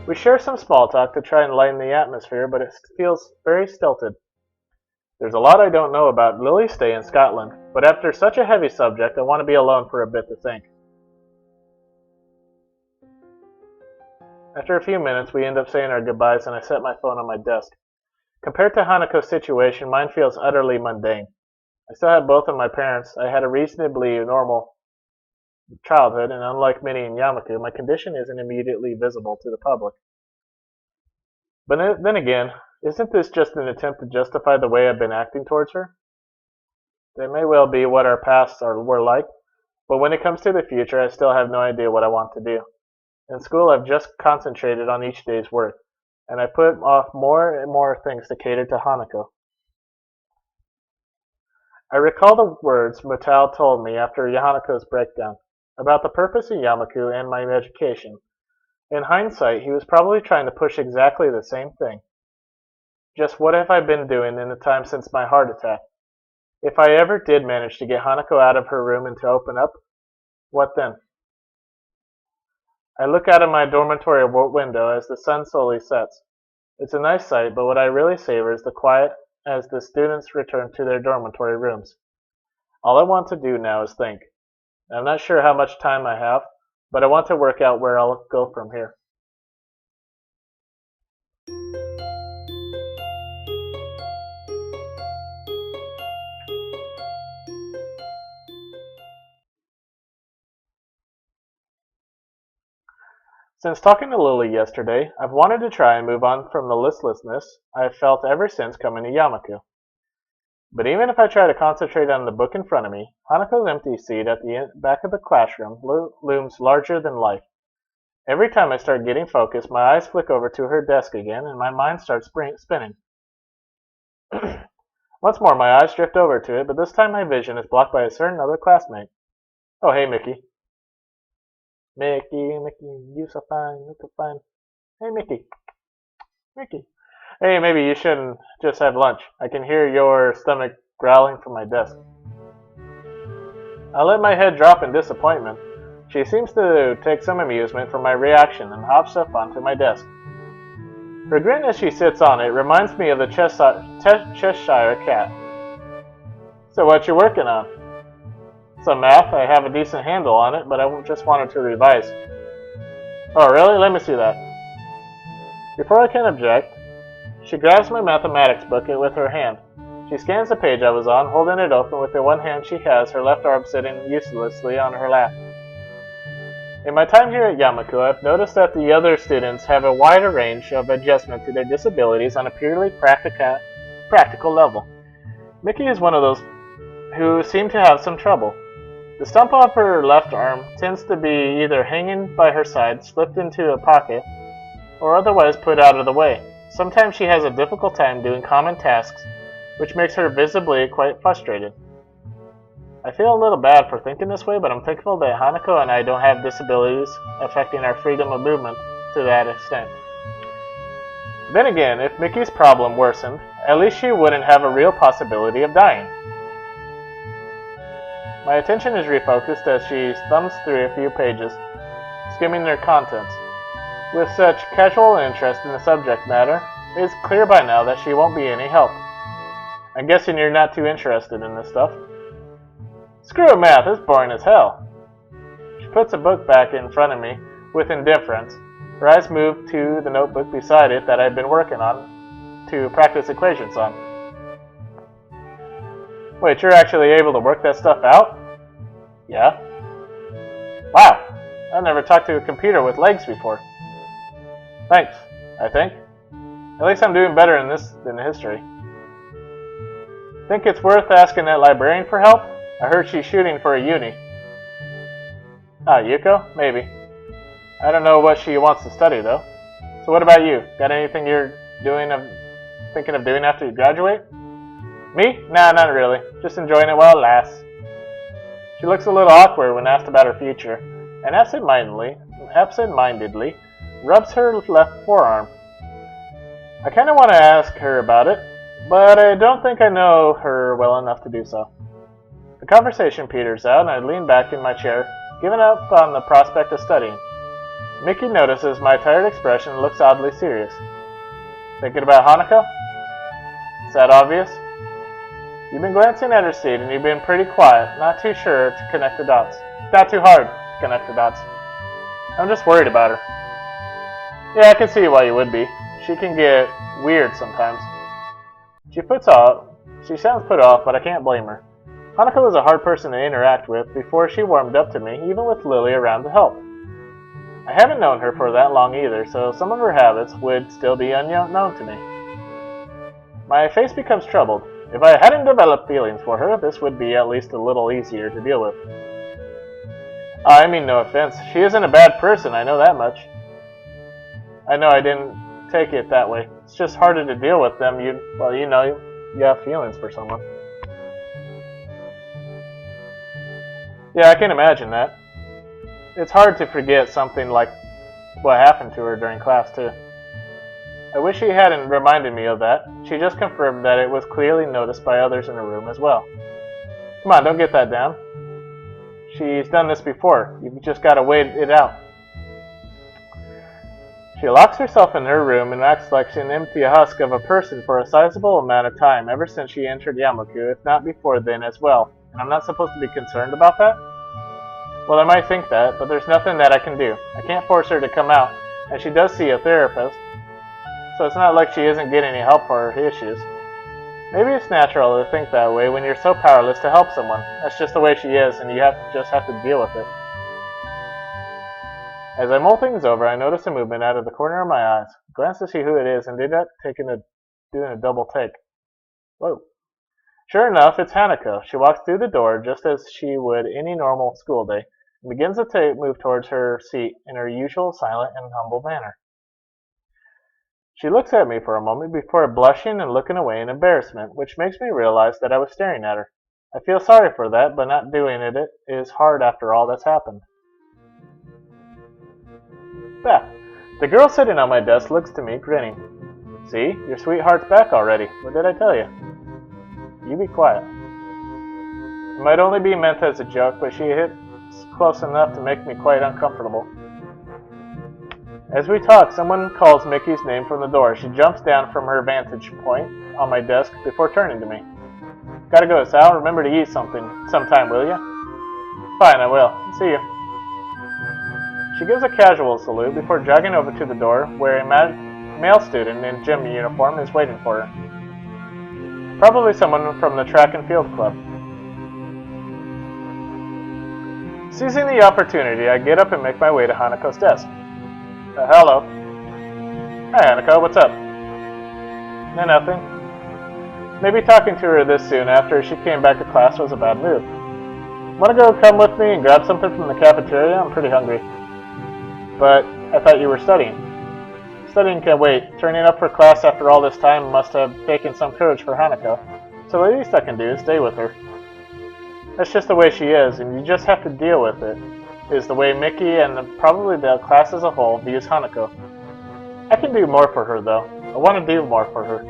We share some small talk to try and lighten the atmosphere, but it feels very stilted. There's a lot I don't know about Lily's stay in Scotland, but after such a heavy subject, I want to be alone for a bit to think. After a few minutes, we end up saying our goodbyes and I set my phone on my desk. Compared to Hanako's situation, mine feels utterly mundane. I still have both of my parents. I had a reasonably normal childhood, and unlike many in Yamaku, my condition isn't immediately visible to the public. But then again, isn't this just an attempt to justify the way I've been acting towards her? That may well be what our pasts were like, but when it comes to the future, I still have no idea what I want to do. In school, I've just concentrated on each day's work, and I put off more and more things to cater to Hanako. I recall the words Mutao told me after Hanako's breakdown about the purpose of Yamaku and my education. In hindsight, he was probably trying to push exactly the same thing. Just what have I been doing in the time since my heart attack? If I ever did manage to get Hanako out of her room and to open up, what then? I look out of my dormitory window as the sun slowly sets. It's a nice sight, but what I really savor is the quiet as the students return to their dormitory rooms. All I want to do now is think. I'm not sure how much time I have, but I want to work out where I'll go from here. Since talking to Lily yesterday, I've wanted to try and move on from the listlessness I've felt ever since coming to Yamaku. But even if I try to concentrate on the book in front of me, Hanako's empty seat at the back of the classroom looms larger than life. Every time I start getting focused, my eyes flick over to her desk again and my mind starts spinning. Once more, my eyes drift over to it, but this time my vision is blocked by a certain other classmate. Oh, hey, Mickey. Mickey, you so fine, you so fine. Hey, Mickey. Hey, maybe you shouldn't just have lunch. I can hear your stomach growling from my desk. I let my head drop in disappointment. She seems to take some amusement from my reaction and hops up onto my desk. Her grin as she sits on it reminds me of the Cheshire cat. So what you working on? Some math. I have a decent handle on it, but I just wanted to revise. Oh, really? Let me see that. Before I can object, she grabs my mathematics book with her hand. She scans the page I was on, holding it open with the one hand she has, her left arm sitting uselessly on her lap. In my time here at Yamaku, I've noticed that the other students have a wider range of adjustment to their disabilities on a purely practical level. Mickey is one of those who seem to have some trouble. The stump of her left arm tends to be either hanging by her side, slipped into a pocket, or otherwise put out of the way. Sometimes she has a difficult time doing common tasks, which makes her visibly quite frustrated. I feel a little bad for thinking this way, but I'm thankful that Hanako and I don't have disabilities affecting our freedom of movement to that extent. Then again, if Mickey's problem worsened, at least she wouldn't have a real possibility of dying. My attention is refocused as she thumbs through a few pages, skimming their contents. With such casual interest in the subject matter, it is clear by now that she won't be any help. I'm guessing you're not too interested in this stuff. Screw math, it's boring as hell. She puts a book back in front of me with indifference. Her eyes move to the notebook beside it that I've been working on to practice equations on. Wait, you're actually able to work that stuff out? Yeah. Wow, I've never talked to a computer with legs before. Thanks, I think. At least I'm doing better in this than history. Think it's worth asking that librarian for help? I heard she's shooting for a uni. Ah, Yuko? Maybe. I don't know what she wants to study, though. So what about you? Got anything you're thinking of doing after you graduate? Me? Nah, not really. Just enjoying it while it lasts. She looks a little awkward when asked about her future, and absent-mindedly rubs her left forearm. I kind of want to ask her about it, but I don't think I know her well enough to do so. The conversation peters out, and I lean back in my chair, giving up on the prospect of studying. Mickey notices my tired expression and looks oddly serious. Thinking about Hanako? Is that obvious? You've been glancing at her seat, and you've been pretty quiet, not too sure to connect the dots. Not too hard to connect the dots. I'm just worried about her. Yeah, I can see why you would be. She can get weird sometimes. She sounds put off, but I can't blame her. Hanako was a hard person to interact with before she warmed up to me, even with Lily around to help. I haven't known her for that long either, so some of her habits would still be unknown to me. My face becomes troubled. If I hadn't developed feelings for her, this would be at least a little easier to deal with. I mean no offense. She isn't a bad person, I know that much. I know I didn't take it that way. It's just harder to deal with them. You have feelings for someone. Yeah, I can imagine that. It's hard to forget something like what happened to her during class, too. I wish she hadn't reminded me of that. She just confirmed that it was clearly noticed by others in the room as well. Come on, don't get that down. She's done this before. You've just got to wait it out. She locks herself in her room and acts like she's an empty husk of a person for a sizable amount of time ever since she entered Yamaku, if not before then as well. And I'm not supposed to be concerned about that? Well, I might think that, but there's nothing that I can do. I can't force her to come out, and she does see a therapist, so it's not like she isn't getting any help for her issues. Maybe it's natural to think that way when you're so powerless to help someone. That's just the way she is, and you just have to deal with it. As I mull things over, I notice a movement out of the corner of my eyes. I glance to see who it is and did not doing a double take. Whoa. Sure enough, it's Hanako. She walks through the door just as she would any normal school day and begins to move towards her seat in her usual silent and humble manner. She looks at me for a moment before blushing and looking away in embarrassment, which makes me realize that I was staring at her. I feel sorry for that, but not doing it is hard after all that's happened. Bah! The girl sitting on my desk looks to me, grinning. See, your sweetheart's back already. What did I tell you? You be quiet. It might only be meant as a joke, but she hits close enough to make me quite uncomfortable. As we talk, someone calls Mickey's name from the door. She jumps down from her vantage point on my desk before turning to me. Gotta go, Sal. Remember to eat something sometime, will you? Fine, I will. See you. She gives a casual salute before jogging over to the door, where a male student in gym uniform is waiting for her. Probably someone from the track and field club. Seizing the opportunity, I get up and make my way to Hanako's desk. Hello. Hi, Hanako. What's up? Nothing. Maybe talking to her this soon after she came back to class was a bad move. Wanna go come with me and grab something from the cafeteria? I'm pretty hungry. But I thought you were studying. Studying can wait. Turning up for class after all this time must have taken some courage for Hanako. So the least I can do is stay with her. That's just the way she is, and you just have to deal with it, is the way Mickey and probably the class as a whole views Hanako. I can do more for her, though. I want to do more for her.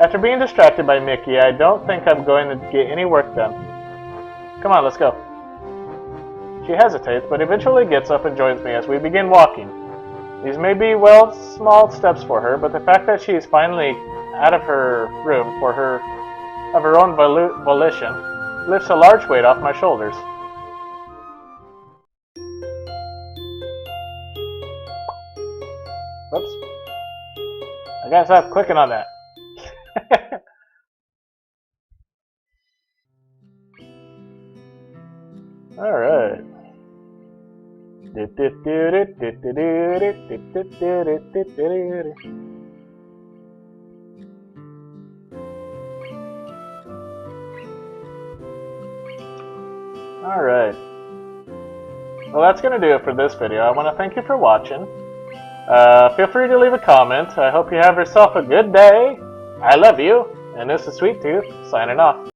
After being distracted by Mickey, I don't think I'm going to get any work done. Come on, let's go. She hesitates, but eventually gets up and joins me as we begin walking. These may be, small steps for her, but the fact that she is finally out of her room of her own volition lifts a large weight off my shoulders. Whoops. I gotta stop clicking on that. Alright. Alright. Well, that's going to do it for this video. I want to thank you for watching. Feel free to leave a comment. I hope you have yourself a good day. I love you. And this is Sweet Tooth, signing off.